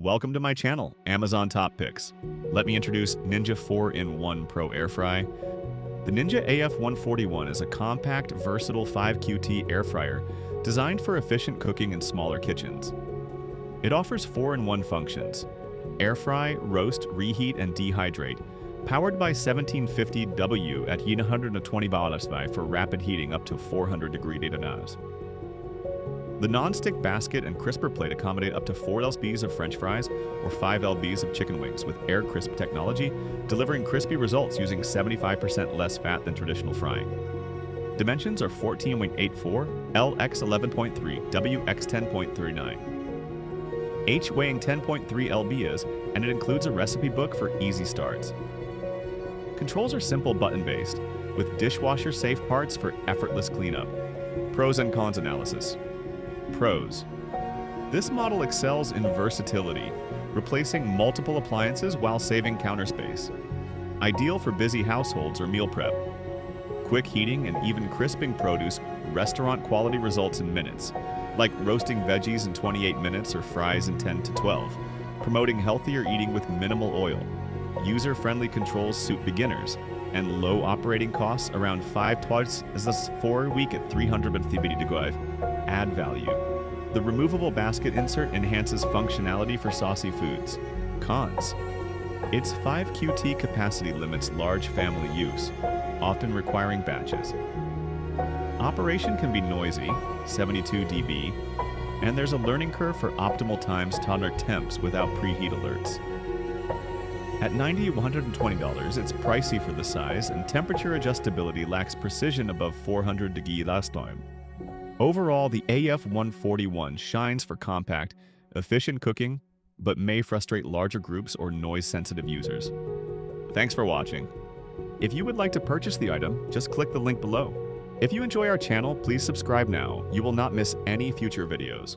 Welcome to my channel, Amazon Top Picks. Let me introduce Ninja 4-in-1 Pro Air Fry. The Ninja AF141 is a compact, versatile 5QT air fryer designed for efficient cooking in smaller kitchens. It offers 4-in-1 functions: air fry, roast, reheat, and dehydrate, powered by 1750W at 120 baros for rapid heating up to 400 degree degrees. The non-stick basket and crisper plate accommodate up to 4 lbs of French fries or 5 lbs of chicken wings with air crisp technology, delivering crispy results using 75% less fat than traditional frying. Dimensions are 14.84, LX 11.3, WX 10.39. H weighing 10.3 lbs, and it includes a recipe book for easy starts. Controls are simple button-based, with dishwasher-safe parts for effortless cleanup. Pros and cons analysis. Pros. This model excels in versatility, replacing multiple appliances while saving counter space. Ideal for busy households or meal prep. Quick heating and even crisping produce, restaurant-quality results in minutes, like roasting veggies in 28 minutes or fries in 10 to 12, promoting healthier eating with minimal oil. User-friendly controls suit beginners, and low operating costs around 5 twice as this 4 week at 350 degrees add value. The removable basket insert enhances functionality for saucy foods. Cons. Its 5QT capacity limits large family use, often requiring batches. Operation can be noisy, 72 dB, and there's a learning curve for optimal times to toddler temps without preheat alerts. At $120, it's pricey for the size, and temperature adjustability lacks precision above 400 degrees last time. Overall, the AF141 shines for compact, efficient cooking, but may frustrate larger groups or noise-sensitive users. Thanks for watching. If you would like to purchase the item, just click the link below. If you enjoy our channel, please subscribe now. You will not miss any future videos.